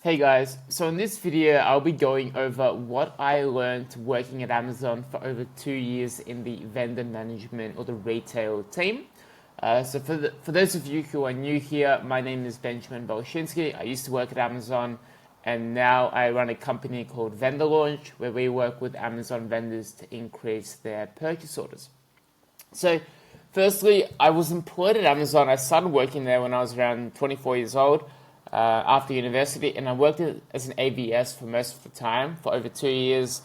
Hey guys, so in this video I'll be going over what I learned working at Amazon for over 2 years in the vendor management or the retail team. For those of you who are new here, my name is Benjamin Bolshinsky. I used to work at Amazon and now I run a company called Vendor Launch where we work with Amazon vendors to increase their purchase orders. So firstly, I was employed at Amazon. I started working there when I was around 24 years old. After university, and I worked as an ABS for most of the time for over 2 years.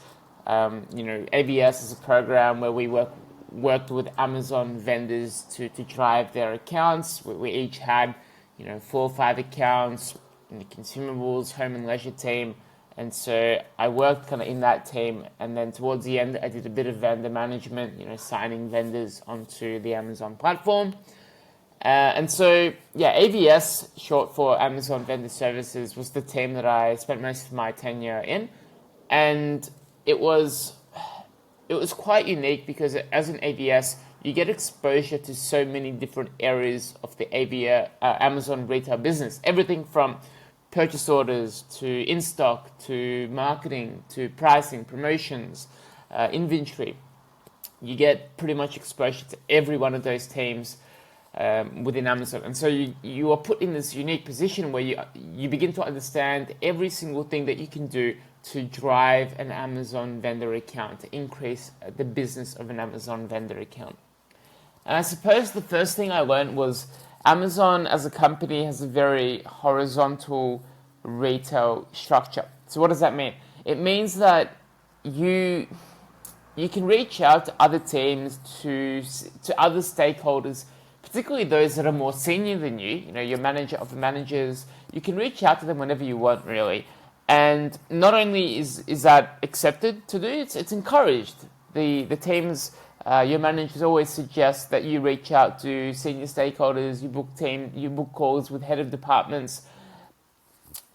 ABS is a program where we worked with Amazon vendors to drive their accounts. We each had 4 or 5 accounts in the consumables, home and leisure team, and so I worked kind of in that team. And then towards the end, I did a bit of vendor management, signing vendors onto the Amazon platform. AVS, short for Amazon Vendor Services, was the team that I spent most of my tenure in, and it was quite unique because as an AVS, you get exposure to so many different areas of the Amazon retail business, everything from purchase orders to in-stock to marketing to pricing, promotions, inventory. You get pretty much exposure to every one of those teams within Amazon, and so you are put in this unique position where you begin to understand every single thing that you can do to drive an Amazon vendor account, to increase the business of an Amazon vendor account. And I suppose the first thing I learned was Amazon as a company has a very horizontal retail structure. So what does that mean? It means that you can reach out to other teams, to other stakeholders, particularly those that are more senior than you, your manager of the managers. You can reach out to them whenever you want, really. And not only is that accepted to do, it's encouraged. The teams, your managers always suggest that you reach out to senior stakeholders, you book calls with head of departments.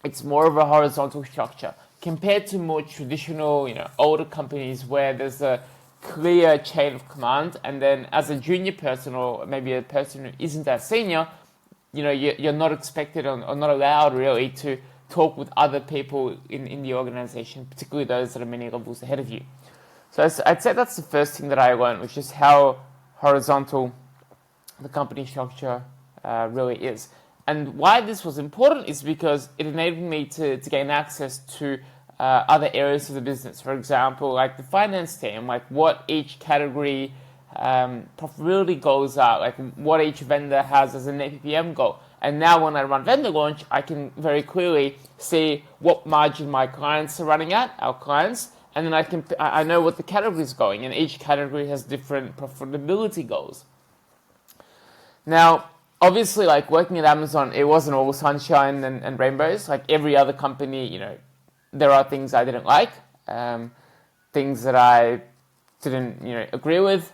It's more of a horizontal structure compared to more traditional, older companies where there's a clear chain of command, and then as a junior person or maybe a person who isn't that senior, you're not expected or not allowed really to talk with other people in the organization, particularly those that are many levels ahead of you. So I'd say that's the first thing that I learned, which is how horizontal the company structure really is. And why this was important is because it enabled me to gain access to other areas of the business. For example, like the finance team, like what each category profitability goals are, like what each vendor has as a net PPM goal. And now when I run Vendor Launch, I can very clearly see what margin my clients are running at, our clients, and then I know what the category is going, and each category has different profitability goals. Now, obviously, like working at Amazon, it wasn't all sunshine and rainbows. Like every other company, there are things I didn't like, things that I didn't, agree with,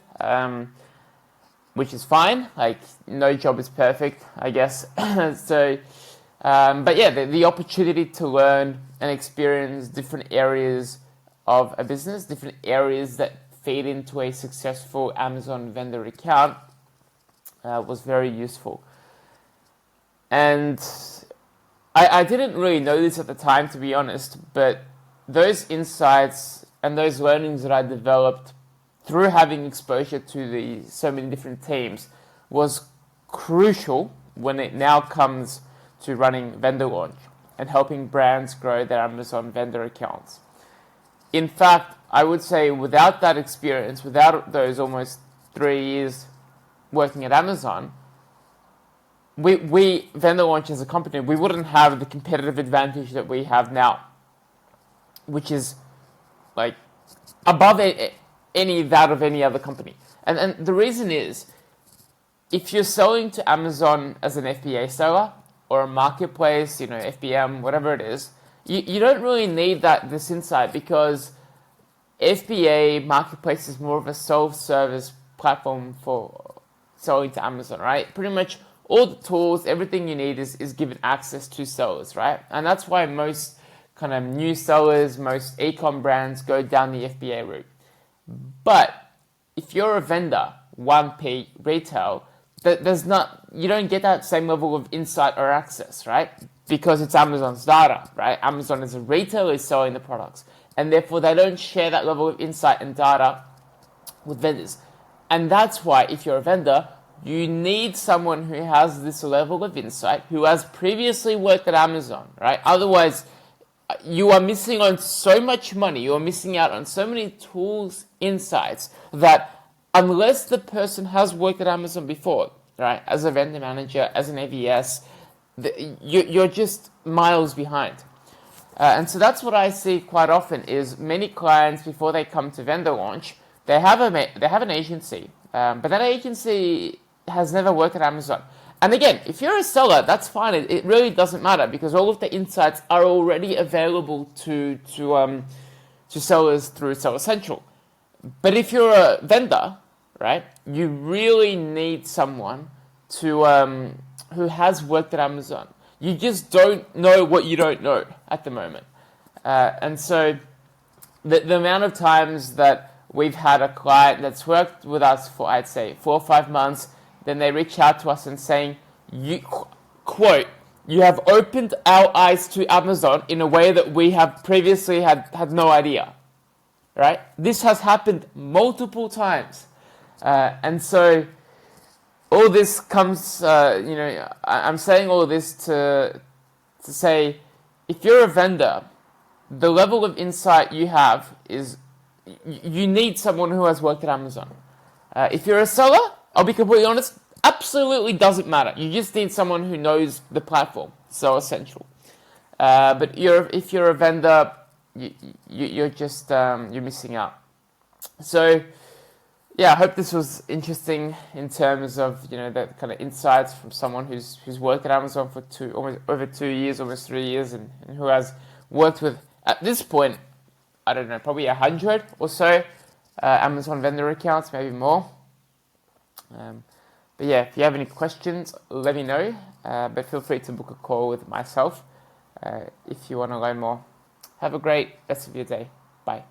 which is fine. Like no job is perfect, I guess. The opportunity to learn and experience different areas of a business, different areas that feed into a successful Amazon vendor account was very useful. And I didn't really know this at the time, to be honest, but those insights and those learnings that I developed through having exposure to so many different teams was crucial when it now comes to running Vendor Launch and helping brands grow their Amazon vendor accounts. In fact, I would say without that experience, without those almost 3 years working at Amazon, we Vendor Launch as a company, we wouldn't have the competitive advantage that we have now, which is like above that of any other company. And the reason is, if you're selling to Amazon as an FBA seller or a marketplace, FBM, whatever it is, you don't really need this insight, because FBA marketplace is more of a self-service platform for selling to Amazon, right? Pretty much all the tools, everything you need is given access to sellers, right? And that's why most kind of new sellers, most e-com brands go down the FBA route. But if you're a vendor, 1P retail, you don't get that same level of insight or access, right? Because it's Amazon's data, right? Amazon as a retailer is selling the products, and therefore they don't share that level of insight and data with vendors. And that's why if you're a vendor, you need someone who has this level of insight, who has previously worked at Amazon, right? Otherwise, you are missing on so much money, you are missing out on so many tools, insights, that unless the person has worked at Amazon before, right, as a vendor manager, as an AVS, you're just miles behind. And so that's what I see quite often is many clients, before they come to vendor launch, they have an agency, but that agency has never worked at Amazon. And again, if you're a seller, that's fine. It really doesn't matter because all of the insights are already available to sellers through Seller Central. But if you're a vendor, right, you really need someone who has worked at Amazon. You just don't know what you don't know at the moment. And so the amount of times that we've had a client that's worked with us for, I'd say, 4 or 5 months, then they reach out to us and saying, quote, you have opened our eyes to Amazon in a way that we have previously had no idea, right? This has happened multiple times. And so all this comes, I'm saying all of this to say, if you're a vendor, the level of insight you have is, you need someone who has worked at Amazon. If you're a seller, I'll be completely honest, absolutely doesn't matter. You just need someone who knows the platform, so essential. But if you're a vendor, you're just you're missing out. So yeah, I hope this was interesting in terms of the kind of insights from someone who's worked at Amazon for almost over 2 years, almost 3 years, and who has worked with, at this point, I don't know, probably 100 or so Amazon vendor accounts, maybe more. But yeah, if you have any questions, let me know. But feel free to book a call with myself if you want to learn more. Have a great rest of your day. Bye.